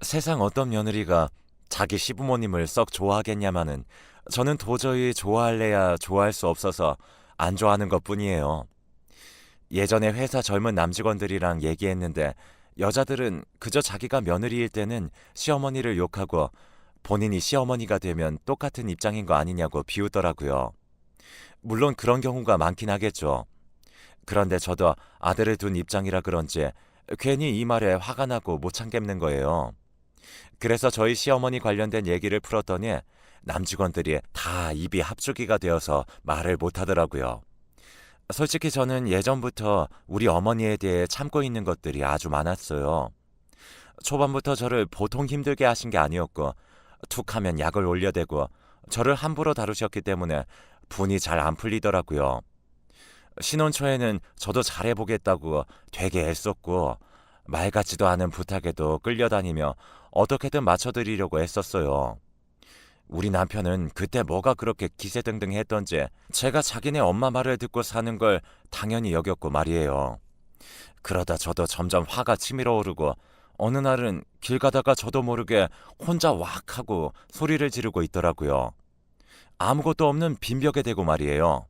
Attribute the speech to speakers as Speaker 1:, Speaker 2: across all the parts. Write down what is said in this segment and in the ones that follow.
Speaker 1: 세상 어떤 며느리가 자기 시부모님을 썩 좋아하겠냐마는 저는 도저히 좋아할래야 좋아할 수 없어서 안 좋아하는 것뿐이에요. 예전에 회사 젊은 남직원들이랑 얘기했는데 여자들은 그저 자기가 며느리일 때는 시어머니를 욕하고 본인이 시어머니가 되면 똑같은 입장인 거 아니냐고 비웃더라고요. 물론 그런 경우가 많긴 하겠죠. 그런데 저도 아들을 둔 입장이라 그런지 괜히 이 말에 화가 나고 못 참겠는 거예요. 그래서 저희 시어머니 관련된 얘기를 풀었더니 남직원들이 다 입이 합죽이가 되어서 말을 못 하더라고요. 솔직히 저는 예전부터 우리 어머니에 대해 참고 있는 것들이 아주 많았어요. 초반부터 저를 보통 힘들게 하신 게 아니었고 툭 하면 약을 올려대고 저를 함부로 다루셨기 때문에 분이 잘 안 풀리더라고요. 신혼 초에는 저도 잘해보겠다고 되게 애썼고 말 같지도 않은 부탁에도 끌려다니며 어떻게든 맞춰드리려고 애썼어요. 우리 남편은 그때 뭐가 그렇게 기세등등했던지 제가 자기네 엄마 말을 듣고 사는 걸 당연히 여겼고 말이에요. 그러다 저도 점점 화가 치밀어 오르고 어느 날은 길 가다가 저도 모르게 혼자 왁 하고 소리를 지르고 있더라고요. 아무것도 없는 빈벽에 대고 말이에요.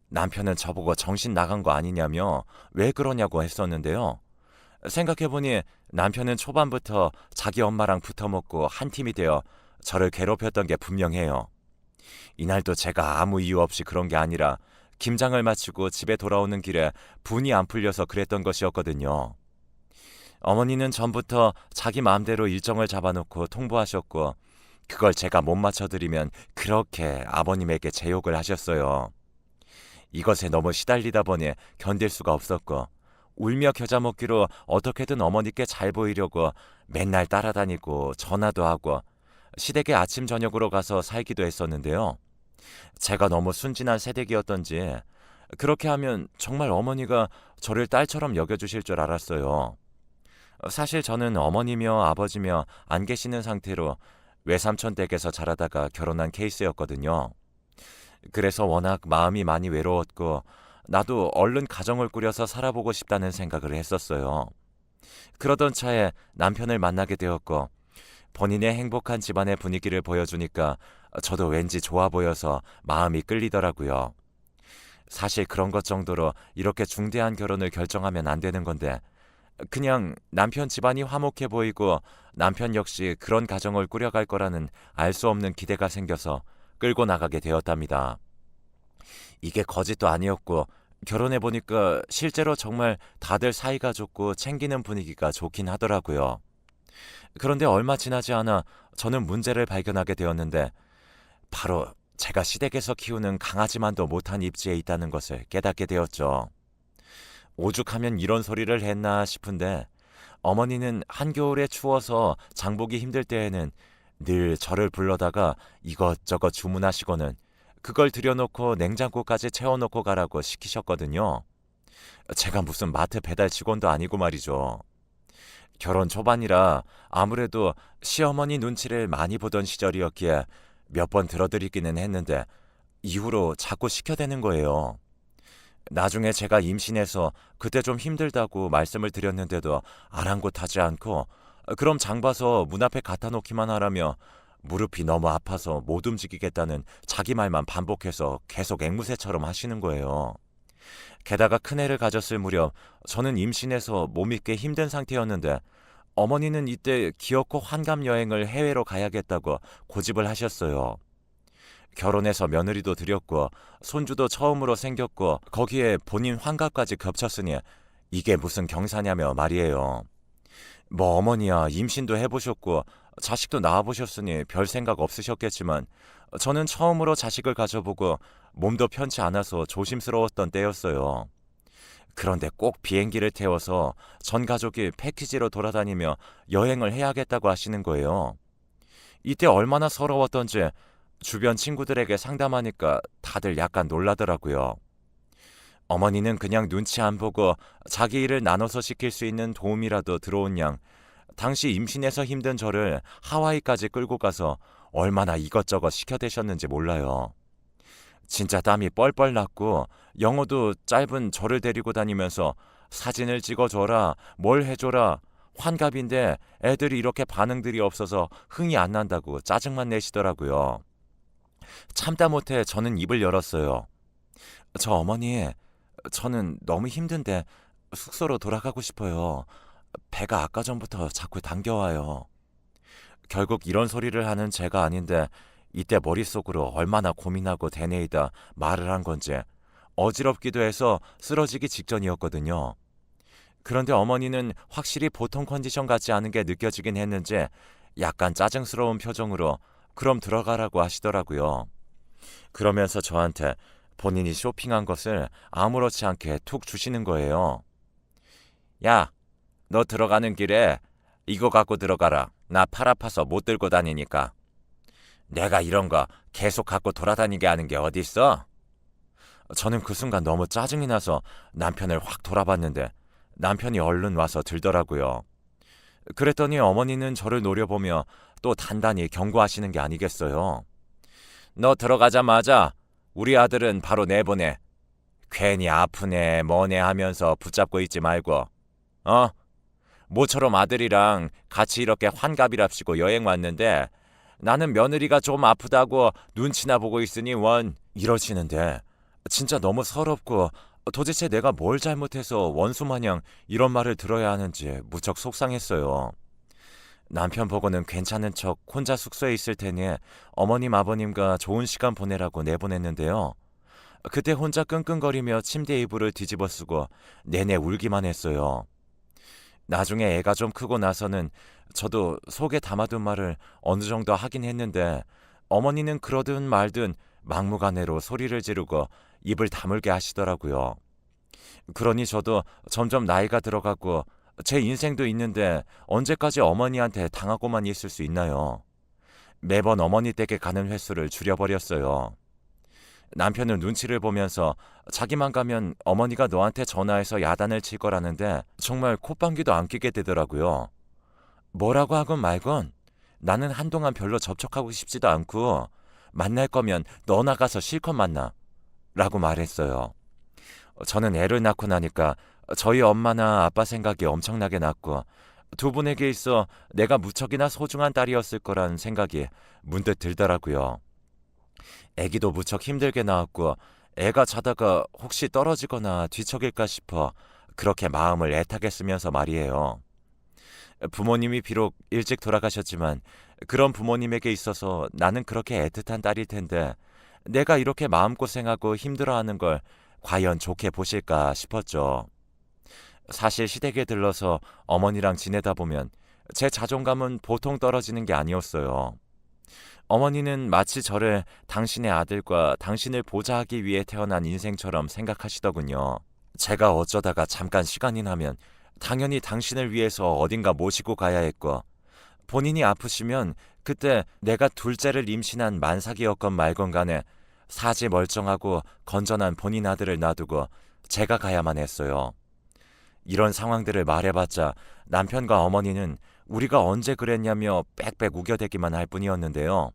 Speaker 1: 남편은 저보고 정신 나간 거 아니냐며 왜 그러냐고 했었는데요. 생각해보니 남편은 초반부터 자기 엄마랑 붙어먹고 한 팀이 되어 저를 괴롭혔던 게 분명해요. 이날도 제가 아무 이유 없이 그런 게 아니라 김장을 마치고 집에 돌아오는 길에 분이 안 풀려서 그랬던 것이었거든요. 어머니는 전부터 자기 마음대로 일정을 잡아놓고 통보하셨고 그걸 제가 못 맞춰드리면 그렇게 아버님에게 제욕을 하셨어요. 이것에 너무 시달리다 보니 견딜 수가 없었고 울며 겨자 먹기로 어떻게든 어머니께 잘 보이려고 맨날 따라다니고 전화도 하고 시댁에 아침 저녁으로 가서 살기도 했었는데요. 제가 너무 순진한 새댁이었던지 그렇게 하면 정말 어머니가 저를 딸처럼 여겨주실 줄 알았어요. 사실 저는 어머니며 아버지며 안 계시는 상태로 외삼촌 댁에서 자라다가 결혼한 케이스였거든요. 그래서 워낙 마음이 많이 외로웠고 나도 얼른 가정을 꾸려서 살아보고 싶다는 생각을 했었어요. 그러던 차에 남편을 만나게 되었고 본인의 행복한 집안의 분위기를 보여주니까 저도 왠지 좋아 보여서 마음이 끌리더라고요. 사실 그런 것 정도로 이렇게 중대한 결혼을 결정하면 안 되는 건데 그냥 남편 집안이 화목해 보이고 남편 역시 그런 가정을 꾸려갈 거라는 알 수 없는 기대가 생겨서 끌고 나가게 되었답니다. 이게 거짓도 아니었고 결혼해 보니까 실제로 정말 다들 사이가 좋고 챙기는 분위기가 좋긴 하더라고요. 그런데 얼마 지나지 않아 저는 문제를 발견하게 되었는데 바로 제가 시댁에서 키우는 강아지만도 못한 입지에 있다는 것을 깨닫게 되었죠. 오죽하면 이런 소리를 했나 싶은데 어머니는 한겨울에 추워서 장보기 힘들 때에는 늘 저를 불러다가 이것저것 주문하시고는 그걸 들여놓고 냉장고까지 채워놓고 가라고 시키셨거든요. 제가 무슨 마트 배달 직원도 아니고 말이죠. 결혼 초반이라 아무래도 시어머니 눈치를 많이 보던 시절이었기에 몇 번 들어드리기는 했는데 이후로 자꾸 시켜대는 거예요. 나중에 제가 임신해서 그때 좀 힘들다고 말씀을 드렸는데도 아랑곳하지 않고 그럼 장 봐서 문 앞에 갖다 놓기만 하라며 무릎이 너무 아파서 못 움직이겠다는 자기 말만 반복해서 계속 앵무새처럼 하시는 거예요. 게다가 큰애를 가졌을 무렵 저는 임신해서 몸이 꽤 힘든 상태였는데 어머니는 이때 기어코 환갑 여행을 해외로 가야겠다고 고집을 하셨어요. 결혼해서 며느리도 들였고 손주도 처음으로 생겼고 거기에 본인 환갑까지 겹쳤으니 이게 무슨 경사냐며 말이에요. 뭐 어머니야 임신도 해보셨고 자식도 낳아보셨으니 별 생각 없으셨겠지만 저는 처음으로 자식을 가져보고 몸도 편치 않아서 조심스러웠던 때였어요. 그런데 꼭 비행기를 태워서 전 가족이 패키지로 돌아다니며 여행을 해야겠다고 하시는 거예요. 이때 얼마나 서러웠던지 주변 친구들에게 상담하니까 다들 약간 놀라더라고요. 어머니는 그냥 눈치 안 보고 자기 일을 나눠서 시킬 수 있는 도움이라도 들어온 양 당시 임신해서 힘든 저를 하와이까지 끌고 가서 얼마나 이것저것 시켜대셨는지 몰라요. 진짜 땀이 뻘뻘 났고 영어도 짧은 저를 데리고 다니면서 사진을 찍어줘라, 뭘 해줘라, 환갑인데 애들이 이렇게 반응들이 없어서 흥이 안 난다고 짜증만 내시더라고요. 참다 못해 저는 입을 열었어요. 저 어머니, 저는 너무 힘든데 숙소로 돌아가고 싶어요. 배가 아까 전부터 자꾸 당겨와요. 결국 이런 소리를 하는 제가 아닌데 이때 머릿속으로 얼마나 고민하고 되뇌이다 말을 한 건지 어지럽기도 해서 쓰러지기 직전이었거든요. 그런데 어머니는 확실히 보통 컨디션 같지 않은 게 느껴지긴 했는지 약간 짜증스러운 표정으로 그럼 들어가라고 하시더라고요. 그러면서 저한테 본인이 쇼핑한 것을 아무렇지 않게 툭 주시는 거예요. 야, 너 들어가는 길에 이거 갖고 들어가라. 나 팔 아파서 못 들고 다니니까. 내가 이런 거 계속 갖고 돌아다니게 하는 게 어딨어? 저는 그 순간 너무 짜증이 나서 남편을 확 돌아봤는데 남편이 얼른 와서 들더라고요. 그랬더니 어머니는 저를 노려보며 또 단단히 경고하시는 게 아니겠어요. 너 들어가자마자 우리 아들은 바로 내보내. 괜히 아프네 뭐네 하면서 붙잡고 있지 말고. 어? 모처럼 아들이랑 같이 이렇게 환갑이랍시고 여행 왔는데 나는 며느리가 좀 아프다고 눈치나 보고 있으니 원 이러시는데 진짜 너무 서럽고 도대체 내가 뭘 잘못해서 원수마냥 이런 말을 들어야 하는지 무척 속상했어요. 남편 보고는 괜찮은 척 혼자 숙소에 있을 테니 어머님 아버님과 좋은 시간 보내라고 내보냈는데요. 그때 혼자 끙끙거리며 침대 이불을 뒤집어 쓰고 내내 울기만 했어요. 나중에 애가 좀 크고 나서는 저도 속에 담아둔 말을 어느 정도 하긴 했는데 어머니는 그러든 말든 막무가내로 소리를 지르고 입을 다물게 하시더라고요. 그러니 저도 점점 나이가 들어가고 제 인생도 있는데 언제까지 어머니한테 당하고만 있을 수 있나요? 매번 어머니 댁에 가는 횟수를 줄여버렸어요. 남편은 눈치를 보면서 자기만 가면 어머니가 너한테 전화해서 야단을 칠 거라는데 정말 콧방귀도 안 끼게 되더라고요. 뭐라고 하건 말건 나는 한동안 별로 접촉하고 싶지도 않고 만날 거면 너 나가서 실컷 만나 라고 말했어요. 저는 애를 낳고 나니까 저희 엄마나 아빠 생각이 엄청나게 났고 두 분에게 있어 내가 무척이나 소중한 딸이었을 거란 생각이 문득 들더라고요. 애기도 무척 힘들게 낳았고 애가 자다가 혹시 떨어지거나 뒤척일까 싶어 그렇게 마음을 애타게 쓰면서 말이에요. 부모님이 비록 일찍 돌아가셨지만 그런 부모님에게 있어서 나는 그렇게 애틋한 딸일 텐데 내가 이렇게 마음고생하고 힘들어하는 걸 과연 좋게 보실까 싶었죠. 사실 시댁에 들러서 어머니랑 지내다 보면 제 자존감은 보통 떨어지는 게 아니었어요. 어머니는 마치 저를 당신의 아들과 당신을 보좌하기 위해 태어난 인생처럼 생각하시더군요. 제가 어쩌다가 잠깐 시간이 나면 당연히 당신을 위해서 어딘가 모시고 가야 했고 본인이 아프시면 그때 내가 둘째를 임신한 만삭이었건 말건 간에 사지 멀쩡하고 건전한 본인 아들을 놔두고 제가 가야만 했어요. 이런 상황들을 말해봤자 남편과 어머니는 우리가 언제 그랬냐며 빽빽 우겨대기만 할 뿐이었는데요.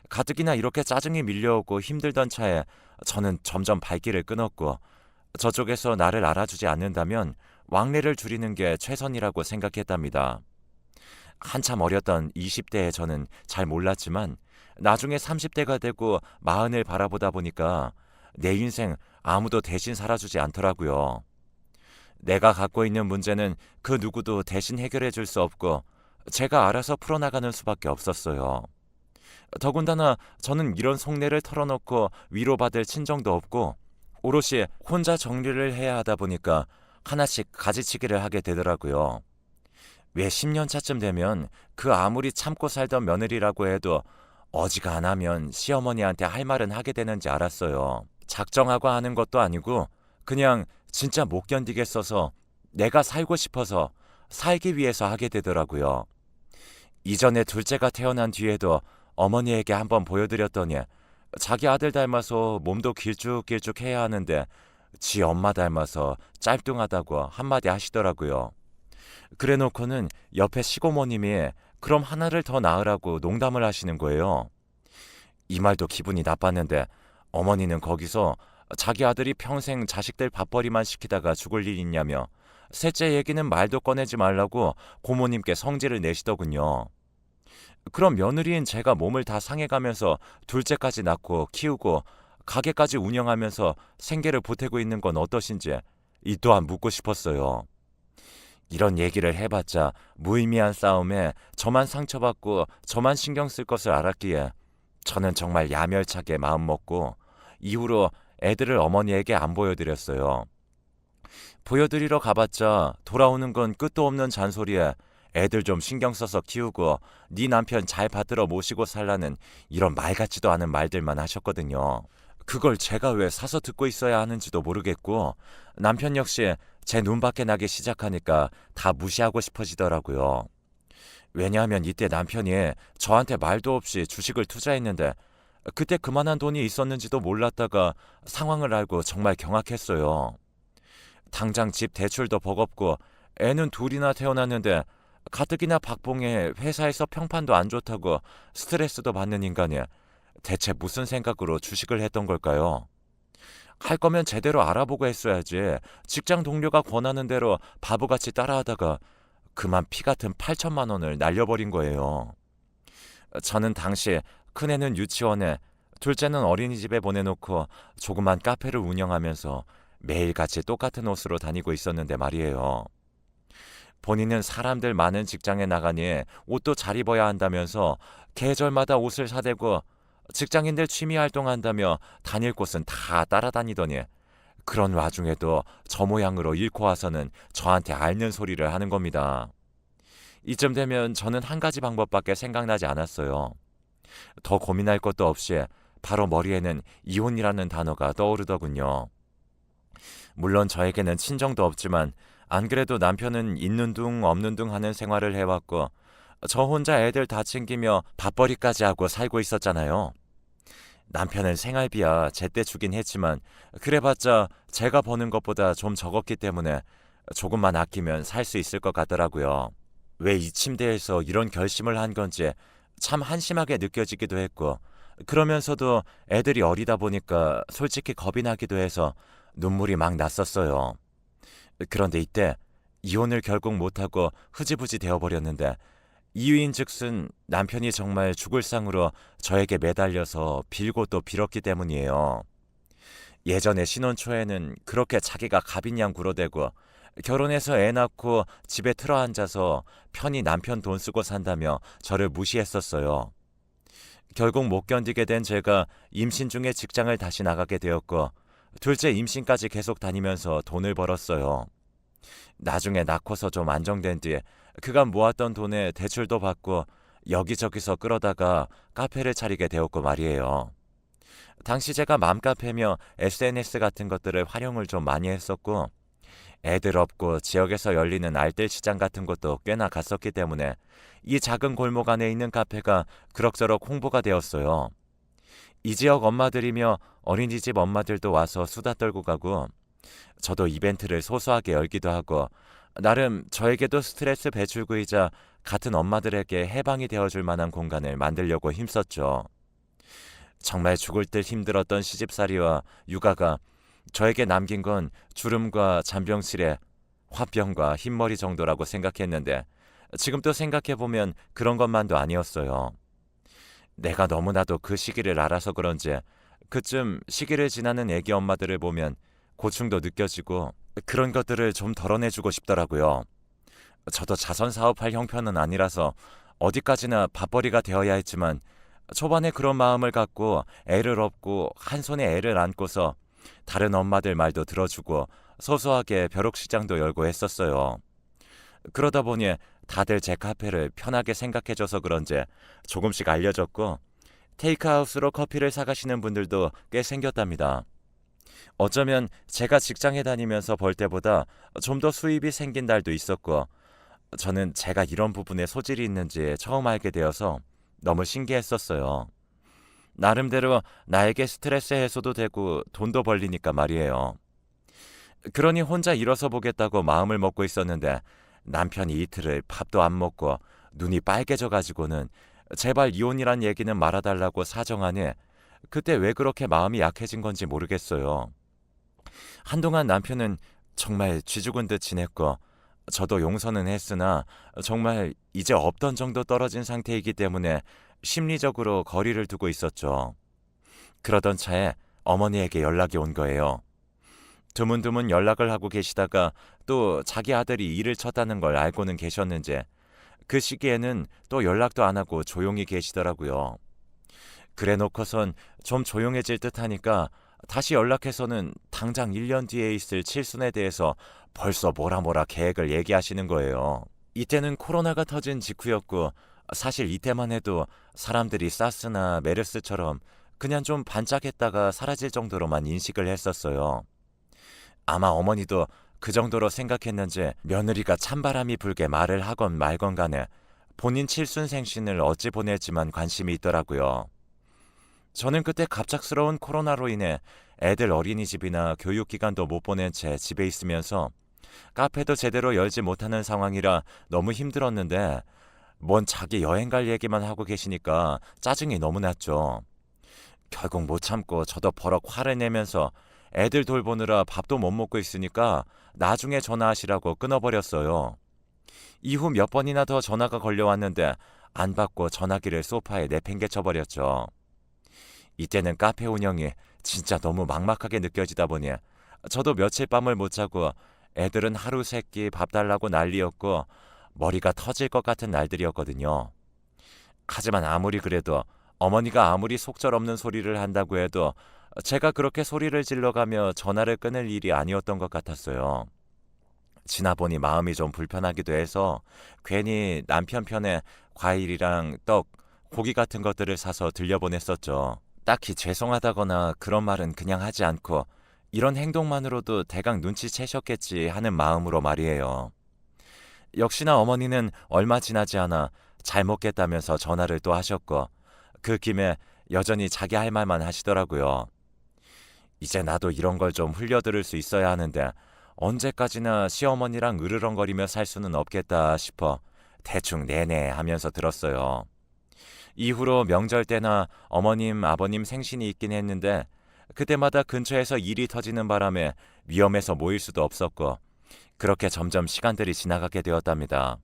Speaker 1: 가뜩이나 이렇게 짜증이 밀려오고 힘들던 차에 저는 점점 발길을 끊었고 저쪽에서 나를 알아주지 않는다면 왕래를 줄이는 게 최선이라고 생각했답니다. 한참 어렸던 20대의 저는 잘 몰랐지만 나중에 30대가 되고 40을 바라보다 보니까 내 인생 아무도 대신 살아주지 않더라고요. 내가 갖고 있는 문제는 그 누구도 대신 해결해 줄 수 없고 제가 알아서 풀어나가는 수밖에 없었어요. 더군다나 저는 이런 속내를 털어놓고 위로받을 친정도 없고 오롯이 혼자 정리를 해야 하다 보니까 하나씩 가지치기를 하게 되더라고요. 왜 10년 차쯤 되면 그 아무리 참고 살던 며느리라고 해도 어지간하면 시어머니한테 할 말은 하게 되는지 알았어요. 작정하고 하는 것도 아니고 그냥 진짜 못 견디겠어서 내가 살고 싶어서 살기 위해서 하게 되더라고요. 이전에 둘째가 태어난 뒤에도 어머니에게 한번 보여드렸더니 자기 아들 닮아서 몸도 길쭉길쭉 해야 하는데 지 엄마 닮아서 짤뚱하다고 한마디 하시더라고요. 그래놓고는 옆에 시고모님이 그럼 하나를 더 낳으라고 농담을 하시는 거예요. 이 말도 기분이 나빴는데 어머니는 거기서 자기 아들이 평생 자식들 밥벌이만 시키다가 죽을 일 있냐며 셋째 얘기는 말도 꺼내지 말라고 고모님께 성질을 내시더군요. 그럼 며느리인 제가 몸을 다 상해가면서 둘째까지 낳고 키우고 가게까지 운영하면서 생계를 보태고 있는 건 어떠신지 이 또한 묻고 싶었어요. 이런 얘기를 해봤자 무의미한 싸움에 저만 상처받고 저만 신경 쓸 것을 알았기에 저는 정말 야멸차게 마음먹고 이후로 애들을 어머니에게 안 보여드렸어요. 보여드리러 가봤자 돌아오는 건 끝도 없는 잔소리에 애들 좀 신경 써서 키우고 네 남편 잘 받들어 모시고 살라는 이런 말 같지도 않은 말들만 하셨거든요. 그걸 제가 왜 사서 듣고 있어야 하는지도 모르겠고 남편 역시 제 눈밖에 나기 시작하니까 다 무시하고 싶어지더라고요. 왜냐하면 이때 남편이 저한테 말도 없이 주식을 투자했는데 그때 그만한 돈이 있었는지도 몰랐다가 상황을 알고 정말 경악했어요. 당장 집 대출도 버겁고 애는 둘이나 태어났는데 가뜩이나 박봉에 회사에서 평판도 안 좋다고 스트레스도 받는 인간이 대체 무슨 생각으로 주식을 했던 걸까요? 할 거면 제대로 알아보고 했어야지. 직장 동료가 권하는 대로 바보같이 따라하다가 그만 피 같은 8천만 원을 날려버린 거예요. 저는 당시 큰애는 유치원에 둘째는 어린이집에 보내놓고 조그만 카페를 운영하면서 매일같이 똑같은 옷으로 다니고 있었는데 말이에요. 본인은 사람들 많은 직장에 나가니 옷도 잘 입어야 한다면서 계절마다 옷을 사대고 직장인들 취미 활동한다며 다닐 곳은 다 따라다니더니 그런 와중에도 저 모양으로 잃고 와서는 저한테 앓는 소리를 하는 겁니다. 이쯤 되면 저는 한 가지 방법밖에 생각나지 않았어요. 더 고민할 것도 없이 바로 머리에는 이혼이라는 단어가 떠오르더군요. 물론 저에게는 친정도 없지만 안 그래도 남편은 있는 둥 없는 둥 하는 생활을 해왔고 저 혼자 애들 다 챙기며 밥벌이까지 하고 살고 있었잖아요. 남편은 생활비야 제때 주긴 했지만 그래봤자 제가 버는 것보다 좀 적었기 때문에 조금만 아끼면 살 수 있을 것 같더라고요. 왜 이 침대에서 이런 결심을 한 건지 참 한심하게 느껴지기도 했고 그러면서도 애들이 어리다 보니까 솔직히 겁이 나기도 해서 눈물이 막 났었어요. 그런데 이때 이혼을 결국 못하고 흐지부지 되어버렸는데 이유인즉슨 남편이 정말 죽을 상으로 저에게 매달려서 빌고 또 빌었기 때문이에요. 예전에 신혼 초에는 그렇게 자기가 갑인양 굴어대고 결혼해서 애 낳고 집에 틀어앉아서 편히 남편 돈 쓰고 산다며 저를 무시했었어요. 결국 못 견디게 된 제가 임신 중에 직장을 다시 나가게 되었고 둘째 임신까지 계속 다니면서 돈을 벌었어요. 나중에 낳고서 좀 안정된 뒤에 그간 모았던 돈에 대출도 받고 여기저기서 끌어다가 카페를 차리게 되었고 말이에요. 당시 제가 맘카페며 SNS 같은 것들을 활용을 좀 많이 했었고 애들 없고 지역에서 열리는 알뜰 시장 같은 것도 꽤나 갔었기 때문에 이 작은 골목 안에 있는 카페가 그럭저럭 홍보가 되었어요. 이 지역 엄마들이며 어린이집 엄마들도 와서 수다 떨고 가고 저도 이벤트를 소소하게 열기도 하고 나름 저에게도 스트레스 배출구이자 같은 엄마들에게 해방이 되어줄 만한 공간을 만들려고 힘썼죠. 정말 죽을 듯 힘들었던 시집살이와 육아가 저에게 남긴 건 주름과 잔병실에 화병과 흰머리 정도라고 생각했는데 지금 또 생각해보면 그런 것만도 아니었어요. 내가 너무나도 그 시기를 알아서 그런지 그쯤 시기를 지나는 애기 엄마들을 보면 고충도 느껴지고 그런 것들을 좀 덜어내주고 싶더라고요. 저도 자선 사업할 형편은 아니라서 어디까지나 밥벌이가 되어야 했지만 초반에 그런 마음을 갖고 애를 업고 한 손에 애를 안고서 다른 엄마들 말도 들어주고 소소하게 벼룩시장도 열고 했었어요. 그러다 보니 다들 제 카페를 편하게 생각해줘서 그런지 조금씩 알려졌고 테이크아웃으로 커피를 사가시는 분들도 꽤 생겼답니다. 어쩌면 제가 직장에 다니면서 벌 때보다 좀 더 수입이 생긴 달도 있었고 저는 제가 이런 부분에 소질이 있는지 처음 알게 되어서 너무 신기했었어요. 나름대로 나에게 스트레스 해소도 되고 돈도 벌리니까 말이에요. 그러니 혼자 일어서 보겠다고 마음을 먹고 있었는데 남편이 이틀을 밥도 안 먹고 눈이 빨개져 가지고는 제발 이혼이란 얘기는 말아달라고 사정하니 그때 왜 그렇게 마음이 약해진 건지 모르겠어요. 한동안 남편은 정말 쥐 죽은 듯 지냈고 저도 용서는 했으나 정말 이제 없던 정도 떨어진 상태이기 때문에 심리적으로 거리를 두고 있었죠. 그러던 차에 어머니에게 연락이 온 거예요. 드문드문 연락을 하고 계시다가 또 자기 아들이 일을 쳤다는 걸 알고는 계셨는지 그 시기에는 또 연락도 안 하고 조용히 계시더라고요. 그래 놓고선 좀 조용해질 듯 하니까 다시 연락해서는 당장 1년 뒤에 있을 칠순에 대해서 벌써 뭐라 계획을 얘기하시는 거예요. 이때는 코로나가 터진 직후였고 사실 이때만 해도 사람들이 사스나 메르스처럼 그냥 좀 반짝했다가 사라질 정도로만 인식을 했었어요. 아마 어머니도 그 정도로 생각했는지 며느리가 찬바람이 불게 말을 하건 말건 간에 본인 칠순 생신을 어찌 보낼지만 관심이 있더라고요. 저는 그때 갑작스러운 코로나로 인해 애들 어린이집이나 교육기관도 못 보낸 채 집에 있으면서 카페도 제대로 열지 못하는 상황이라 너무 힘들었는데 뭔 자기 여행 갈 얘기만 하고 계시니까 짜증이 너무 났죠. 결국 못 참고 저도 버럭 화를 내면서 애들 돌보느라 밥도 못 먹고 있으니까 나중에 전화하시라고 끊어버렸어요. 이후 몇 번이나 더 전화가 걸려왔는데 안 받고 전화기를 소파에 내팽개쳐버렸죠. 이때는 카페 운영이 진짜 너무 막막하게 느껴지다 보니 저도 며칠 밤을 못 자고 애들은 하루 세끼 밥 달라고 난리였고 머리가 터질 것 같은 날들이었거든요. 하지만 아무리 그래도 어머니가 아무리 속절없는 소리를 한다고 해도 제가 그렇게 소리를 질러가며 전화를 끊을 일이 아니었던 것 같았어요. 지나보니 마음이 좀 불편하기도 해서 괜히 남편 편에 과일이랑 떡, 고기 같은 것들을 사서 들려보냈었죠. 딱히 죄송하다거나 그런 말은 그냥 하지 않고 이런 행동만으로도 대강 눈치채셨겠지 하는 마음으로 말이에요. 역시나 어머니는 얼마 지나지 않아 잘 먹겠다면서 전화를 또 하셨고 그 김에 여전히 자기 할 말만 하시더라고요. 이제 나도 이런 걸 좀 흘려들을 수 있어야 하는데 언제까지나 시어머니랑 으르렁거리며 살 수는 없겠다 싶어 대충 네네 하면서 들었어요. 이후로 명절 때나 어머님, 아버님 생신이 있긴 했는데 그때마다 근처에서 일이 터지는 바람에 위험해서 모일 수도 없었고 그렇게 점점 시간들이 지나가게 되었답니다.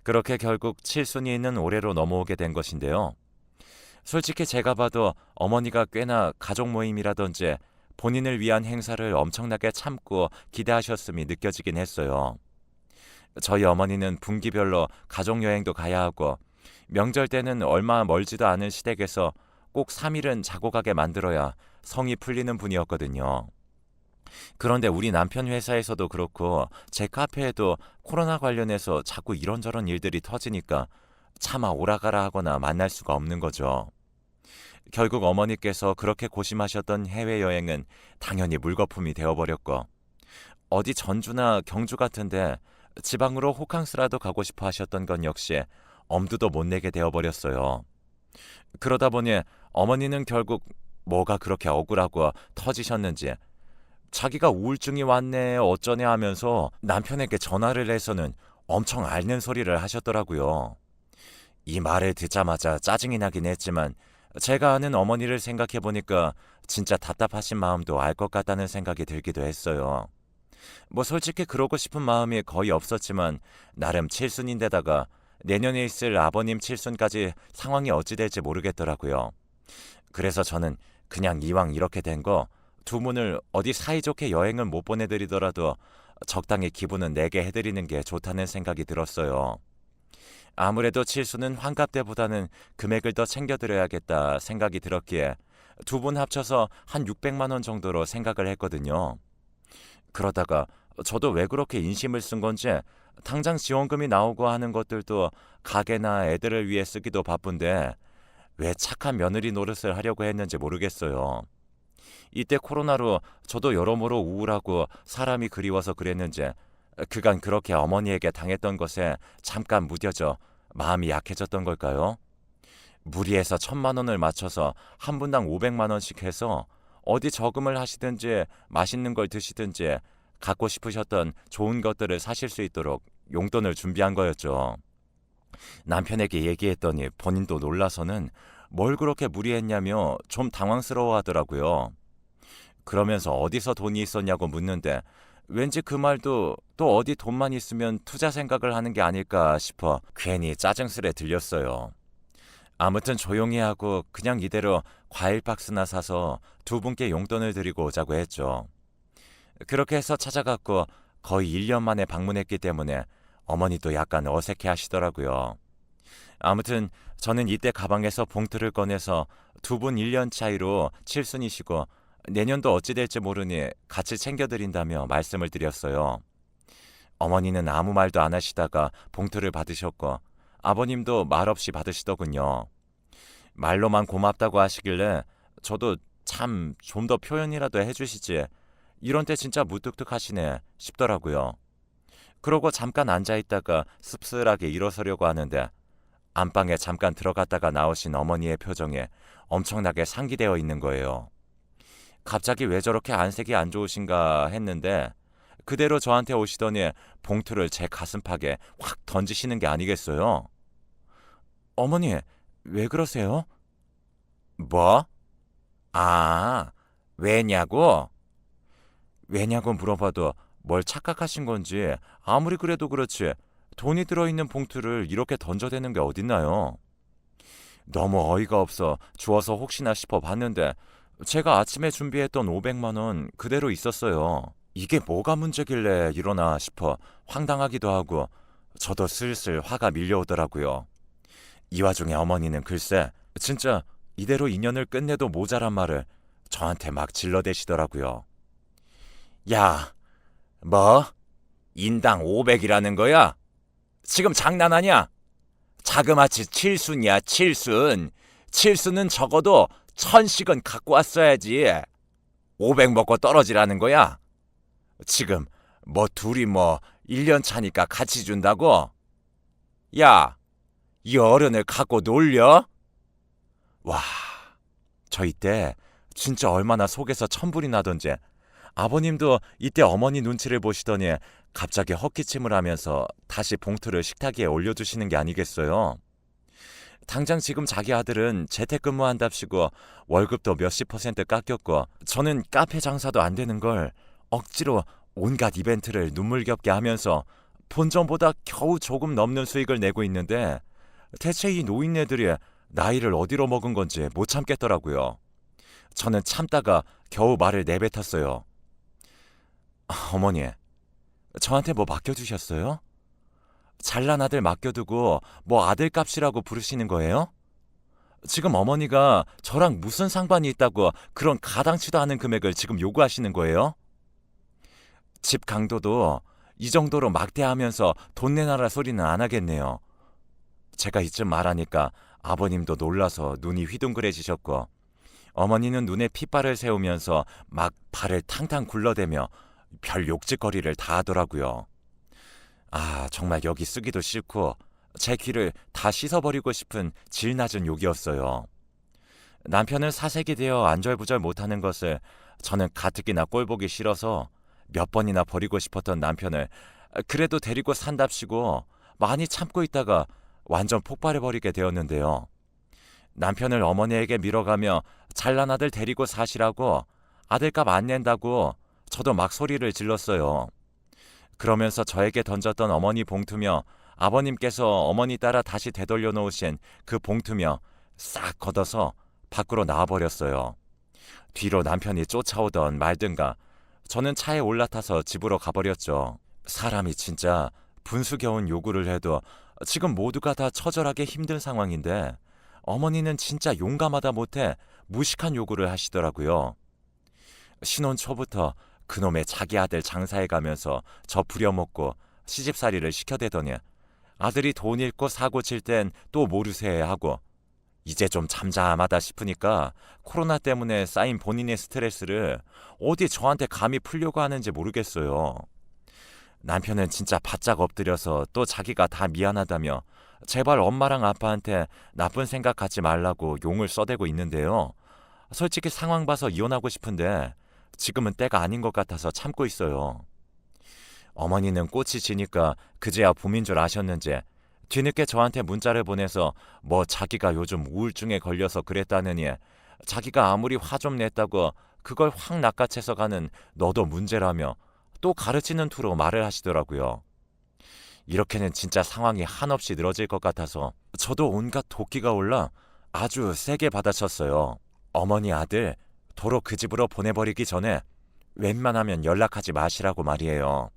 Speaker 1: 그렇게 결국 칠순이 있는 올해로 넘어오게 된 것인데요. 솔직히 제가 봐도 어머니가 꽤나 가족 모임이라든지 본인을 위한 행사를 엄청나게 참고 기대하셨음이 느껴지긴 했어요. 저희 어머니는 분기별로 가족여행도 가야 하고 명절 때는 얼마 멀지도 않은 시댁에서 꼭 3일은 자고 가게 만들어야 성이 풀리는 분이었거든요. 그런데 우리 남편 회사에서도 그렇고 제 카페에도 코로나 관련해서 자꾸 이런저런 일들이 터지니까 차마 오라가라 하거나 만날 수가 없는 거죠. 결국 어머니께서 그렇게 고심하셨던 해외여행은 당연히 물거품이 되어버렸고 어디 전주나 경주 같은데 지방으로 호캉스라도 가고 싶어 하셨던 건 역시 엄두도 못 내게 되어버렸어요. 그러다 보니 어머니는 결국 뭐가 그렇게 억울하고 터지셨는지 자기가 우울증이 왔네 어쩌네 하면서 남편에게 전화를 해서는 엄청 앓는 소리를 하셨더라고요. 이 말을 듣자마자 짜증이 나긴 했지만 제가 아는 어머니를 생각해보니까 진짜 답답하신 마음도 알 것 같다는 생각이 들기도 했어요. 뭐 솔직히 그러고 싶은 마음이 거의 없었지만 나름 칠순인데다가 내년에 있을 아버님 칠순까지 상황이 어찌 될지 모르겠더라고요. 그래서 저는 그냥 이왕 이렇게 된 거 두 분을 어디 사이좋게 여행은 못 보내드리더라도 적당히 기분은 내게 해드리는 게 좋다는 생각이 들었어요. 아무래도 칠수는 환갑 때보다는 금액을 더 챙겨드려야겠다 생각이 들었기에 두 분 합쳐서 한 600만 원 정도로 생각을 했거든요. 그러다가 저도 왜 그렇게 인심을 쓴 건지 당장 지원금이 나오고 하는 것들도 가게나 애들을 위해 쓰기도 바쁜데 왜 착한 며느리 노릇을 하려고 했는지 모르겠어요. 이때 코로나로 저도 여러모로 우울하고 사람이 그리워서 그랬는지 그간 그렇게 어머니에게 당했던 것에 잠깐 무뎌져 마음이 약해졌던 걸까요? 무리해서 1,000만 원을 맞춰서 한 분당 500만 원씩 해서 어디 저금을 하시든지 맛있는 걸 드시든지 갖고 싶으셨던 좋은 것들을 사실 수 있도록 용돈을 준비한 거였죠. 남편에게 얘기했더니 본인도 놀라서는 뭘 그렇게 무리했냐며 좀 당황스러워 하더라고요. 그러면서 어디서 돈이 있었냐고 묻는데 왠지 그 말도 또 어디 돈만 있으면 투자 생각을 하는 게 아닐까 싶어 괜히 짜증스레 들렸어요. 아무튼 조용히 하고 그냥 이대로 과일 박스나 사서 두 분께 용돈을 드리고 오자고 했죠. 그렇게 해서 찾아갔고 거의 1년 만에 방문했기 때문에 어머니도 약간 어색해 하시더라고요. 아무튼 저는 이때 가방에서 봉투를 꺼내서 두 분 1년 차이로 칠순이시고 내년도 어찌 될지 모르니 같이 챙겨드린다며 말씀을 드렸어요. 어머니는 아무 말도 안 하시다가 봉투를 받으셨고 아버님도 말없이 받으시더군요. 말로만 고맙다고 하시길래 저도 참 좀 더 표현이라도 해주시지 이런 때 진짜 무뚝뚝하시네 싶더라고요. 그러고 잠깐 앉아있다가 씁쓸하게 일어서려고 하는데 안방에 잠깐 들어갔다가 나오신 어머니의 표정에 엄청나게 상기되어 있는 거예요. 갑자기 왜 저렇게 안색이 안 좋으신가 했는데 그대로 저한테 오시더니 봉투를 제 가슴팍에 확 던지시는 게 아니겠어요? 어머니, 왜 그러세요? 뭐? 아, 왜냐고? 왜냐고 물어봐도 뭘 착각하신 건지 아무리 그래도 그렇지 돈이 들어있는 봉투를 이렇게 던져대는 게 어딨나요? 너무 어이가 없어 주워서 혹시나 싶어 봤는데 제가 아침에 준비했던 500만 원 그대로 있었어요. 이게 뭐가 문제길래 이러나 싶어 황당하기도 하고 저도 슬슬 화가 밀려오더라고요. 이 와중에 어머니는 글쎄 진짜 이대로 인연을 끝내도 모자란 말을 저한테 막 질러대시더라고요. 야, 뭐? 인당 500이라는 거야? 지금 장난하냐? 자그마치 칠순이야, 칠순. 칠순은 적어도 1000씩은 갖고 왔어야지. 500 먹고 떨어지라는 거야? 지금 뭐 둘이 뭐 1년 차니까 같이 준다고? 야, 이 어른을 갖고 놀려? 와, 저 이때 진짜 얼마나 속에서 천불이 나던지 아버님도 이때 어머니 눈치를 보시더니 갑자기 헛기침을 하면서 다시 봉투를 식탁 위에 올려두시는 게 아니겠어요? 당장 지금 자기 아들은 재택근무한답시고 월급도 몇십 퍼센트 깎였고 저는 카페 장사도 안 되는 걸 억지로 온갖 이벤트를 눈물겹게 하면서 본전보다 겨우 조금 넘는 수익을 내고 있는데 대체 이 노인네들이 나이를 어디로 먹은 건지 못 참겠더라고요. 저는 참다가 겨우 말을 내뱉었어요. 어머니, 저한테 뭐 맡겨두셨어요? 잘난 아들 맡겨두고 뭐 아들값이라고 부르시는 거예요? 지금 어머니가 저랑 무슨 상관이 있다고 그런 가당치도 않은 금액을 지금 요구하시는 거예요? 집 강도도 이 정도로 막대하면서 돈 내놔라 소리는 안 하겠네요. 제가 이쯤 말하니까 아버님도 놀라서 눈이 휘둥그레지셨고 어머니는 눈에 핏발을 세우면서 막 발을 탕탕 굴러대며 별 욕짓거리를 다 하더라고요. 아, 정말 여기 쓰기도 싫고 제 귀를 다 씻어버리고 싶은 질 낮은 욕이었어요. 남편은 사색이 되어 안절부절 못하는 것을 저는 가뜩이나 꼴보기 싫어서 몇 번이나 버리고 싶었던 남편을 그래도 데리고 산답시고 많이 참고 있다가 완전 폭발해버리게 되었는데요. 남편을 어머니에게 밀어가며 잘난 아들 데리고 사시라고 아들값 안 낸다고 저도 막 소리를 질렀어요. 그러면서 저에게 던졌던 어머니 봉투며 아버님께서 어머니 따라 다시 되돌려 놓으신 그 봉투며 싹 걷어서 밖으로 나와버렸어요. 뒤로 남편이 쫓아오던 말든가 저는 차에 올라타서 집으로 가버렸죠. 사람이 진짜 분수겨운 요구를 해도 지금 모두가 다 처절하게 힘든 상황인데 어머니는 진짜 용감하다 못해 무식한 요구를 하시더라고요. 신혼 초부터 그놈의 자기 아들 장사해 가면서 저 부려먹고 시집살이를 시켜대더니 아들이 돈 잃고 사고 칠 땐 또 모르쇠 하고 이제 좀 잠잠하다 싶으니까 코로나 때문에 쌓인 본인의 스트레스를 어디 저한테 감히 풀려고 하는지 모르겠어요. 남편은 진짜 바짝 엎드려서 또 자기가 다 미안하다며 제발 엄마랑 아빠한테 나쁜 생각 갖지 말라고 용을 써대고 있는데요. 솔직히 상황 봐서 이혼하고 싶은데 지금은 때가 아닌 것 같아서 참고 있어요. 어머니는 꽃이 지니까 그제야 봄인 줄 아셨는지 뒤늦게 저한테 문자를 보내서 뭐 자기가 요즘 우울증에 걸려서 그랬다느니 자기가 아무리 화 좀 냈다고 그걸 확 낚아채서 가는 너도 문제라며 또 가르치는 투로 말을 하시더라고요. 이렇게는 진짜 상황이 한없이 늘어질 것 같아서 저도 온갖 도끼가 올라 아주 세게 받아쳤어요. 어머니 아들 도로 그 집으로 보내버리기 전에 웬만하면 연락하지 마시라고 말이에요.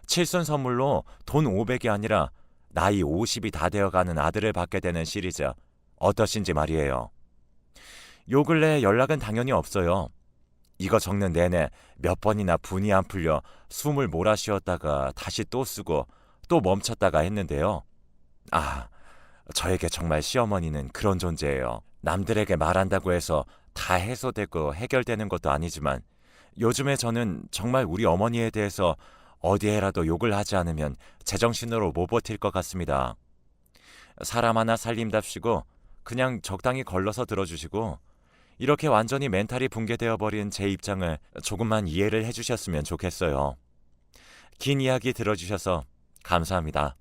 Speaker 1: 칠순 선물로 돈 500이 아니라 나이 50이 다 되어가는 아들을 받게 되는 시리즈 어떠신지 말이에요. 요 근래 연락은 당연히 없어요. 이거 적는 내내 몇 번이나 분이 안 풀려 숨을 몰아쉬었다가 다시 또 쓰고 또 멈췄다가 했는데요. 아, 저에게 정말 시어머니는 그런 존재예요. 남들에게 말한다고 해서 다 해소되고 해결되는 것도 아니지만 요즘에 저는 정말 우리 어머니에 대해서 어디에라도 욕을 하지 않으면 제정신으로 못 버틸 것 같습니다. 사람 하나 살림답시고 그냥 적당히 걸러서 들어주시고 이렇게 완전히 멘탈이 붕괴되어 버린 제 입장을 조금만 이해를 해주셨으면 좋겠어요. 긴 이야기 들어주셔서 감사합니다.